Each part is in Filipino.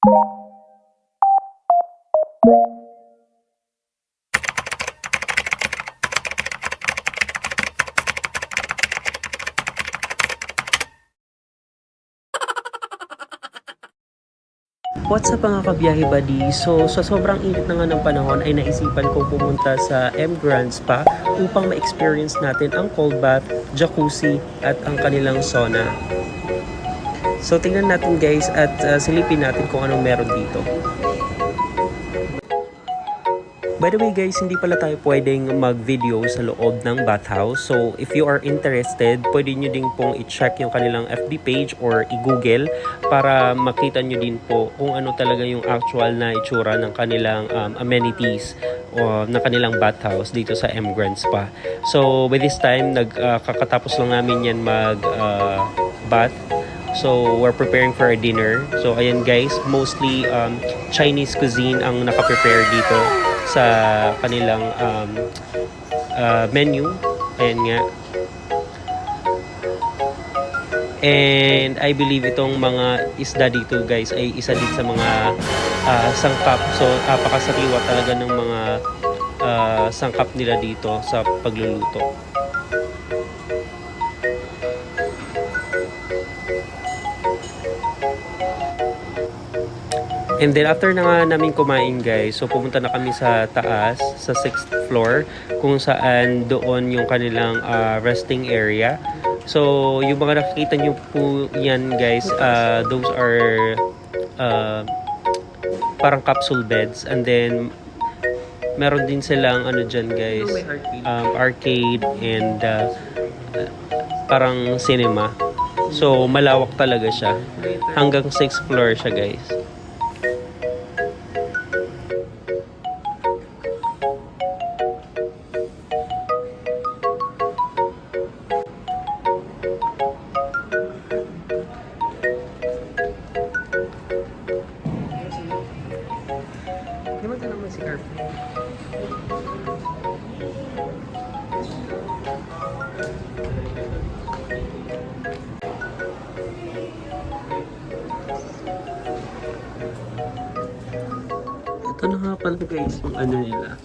What's up mga kabiyahe buddy? So sa sobrang init na nga ng panahon ay naisipan kong pumunta sa M Grand Spa upang ma-experience natin ang cold bath, jacuzzi at ang kanilang sauna. So tingnan natin guys at silipin natin kung anong meron dito. By the way guys, hindi pala tayo pwedeng mag-video sa loob ng bathhouse. So if you are interested, pwede nyo din pong i-check yung kanilang FB page or i-google para makita nyo din po kung ano talaga yung actual na itsura ng kanilang amenities o ng kanilang bathhouse dito sa M Grand Spa. So by this time, kakatapos lang namin yan bath. So we're preparing for a dinner. So ayan guys, mostly Chinese cuisine ang nakaprepare dito sa kanilang menu. Ayan nga. And I believe itong mga isda dito guys ay isa din sa mga sangkap. So napakasariwa talaga ng mga sangkap nila dito sa pagluluto. And then after na nga namin kumain guys, so pumunta na kami sa taas, sa 6th floor, kung saan doon yung kanilang resting area. So yung mga nakikita nyo po yan guys, those are parang capsule beds. And then meron din silang ano dyan guys, arcade and parang cinema. So malawak talaga siya. Hanggang 6th floor siya guys. Naman si Carpet. Ito na nga pala guys yung ano nila,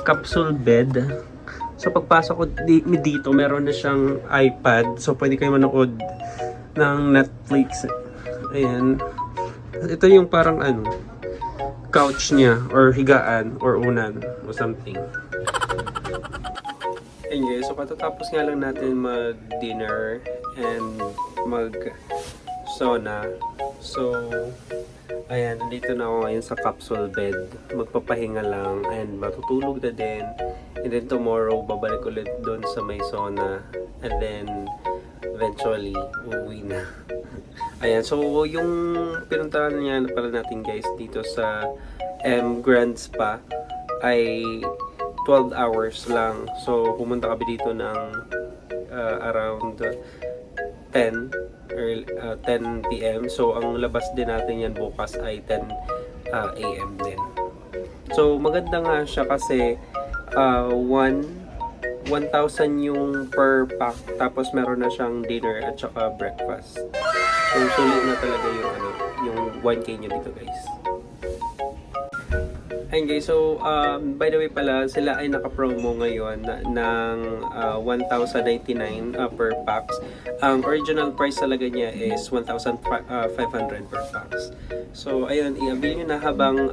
capsule bed. So pagpasok ko dito, meron na siyang iPad. So pwede kayo manood ng Netflix. Ayan. Ito yung parang ano, couch niya or higaan or unan o something. And guys, so patatapos nga lang natin mag-dinner and mag-sauna. So, ayan, nandito na ako ngayon sa capsule bed. Magpapahinga lang and matutulog na din. And then tomorrow, babalik ulit doon sa may sauna. And then, eventually, uuwi na. Ayan, so yung pinuntahan niya pala natin guys dito sa M Grand Spa ay 12 hours lang. So pumunta kami dito ng around 10 or 10 p.m. So ang labas din natin yan bukas ay 10 a.m. din. So maganda nga siya kasi 1,000 yung per pack, tapos meron na siyang dinner at saka breakfast. So sulit na talaga yung yung 1K nyo dito guys. Ayun guys, so by the way pala, sila ay naka-promo ngayon ng 1,099 per packs. Ang original price talaga niya is 1,500 per packs. So ayun, i-avail nyo na habang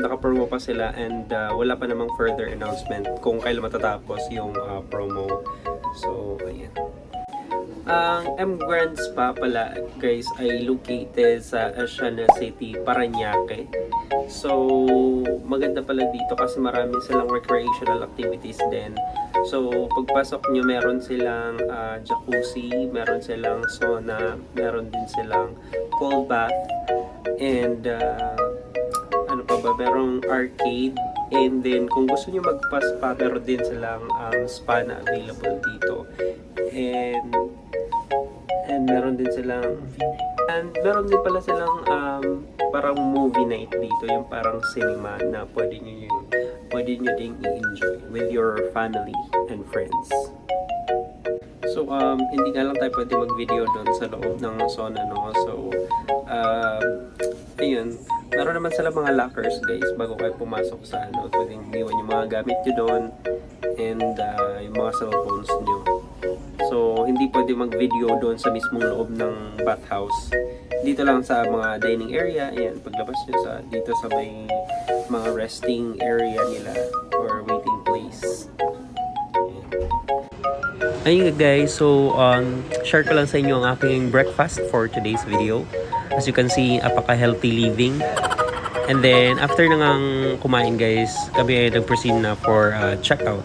naka-promo pa sila and wala pa namang further announcement kung kailan matatapos yung promo. So ayan. Ang M Grand Spa pala guys ay located sa Asiana City, Parañaque. So maganda pala dito kasi marami silang recreational activities din. So pagpasok nyo meron silang jacuzzi, meron silang sauna, meron din silang cold bath, and ano pa ba, merong arcade. And then kung gusto nyo magpa-spa, meron din silang spa na available dito. And meron din meron din pala silang parang movie night dito, yung parang cinema na pwede nyo ding i-enjoy with your family and friends. So hindi nga lang tayo pwede mag-video doon sa loob ng sauna, no? So ayun, meron naman sila mga lockers guys bago kayo pumasok sa ano, pwedeng iwan yung mga gamit nyo doon and yung mga cellphones nyo. So, hindi pwede mag-video doon sa mismong loob ng bathhouse. Dito lang sa mga dining area, ayan, paglabas nyo sa, dito sa may mga resting area nila or waiting place. Ayun guys, so share ko lang sa inyo ang aking breakfast for today's video. As you can see, apaka-healthy living. And then, after na ngang kumain guys, kami ay nag-proceed na for checkout.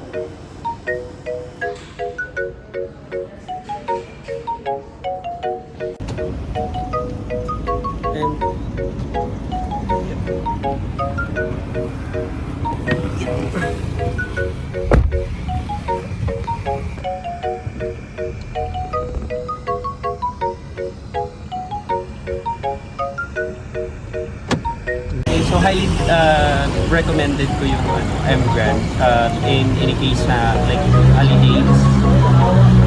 So highly recommended ko yung M-Grand in any case na like holidays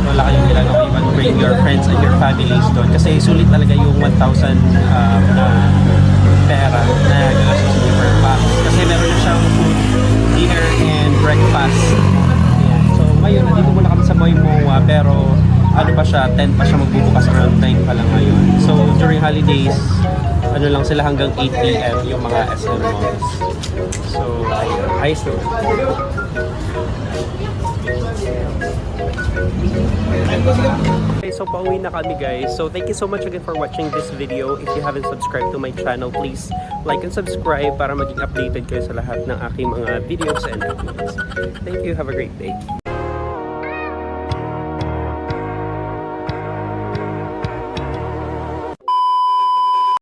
wala kayong ginagawa, even bring your friends and your families doon kasi sulit talaga yung 1,000 na pera na gagastos niyo per box kasi meron na siyang food, dinner and breakfast. Ayan. So ngayon nandito muna kami sa Moy-Moa pero ano pa siya, 10 pa siya magbubukas, around 9 pa lang ngayon. So during holidays ano lang sila hanggang 8 PM yung mga SM malls. So, ayos na. Okay, so pauwi na kami guys. So, thank you so much again for watching this video. If you haven't subscribed to my channel, please like and subscribe para maging updated kayo sa lahat ng aking mga videos and uploads. Thank you. Have a great day.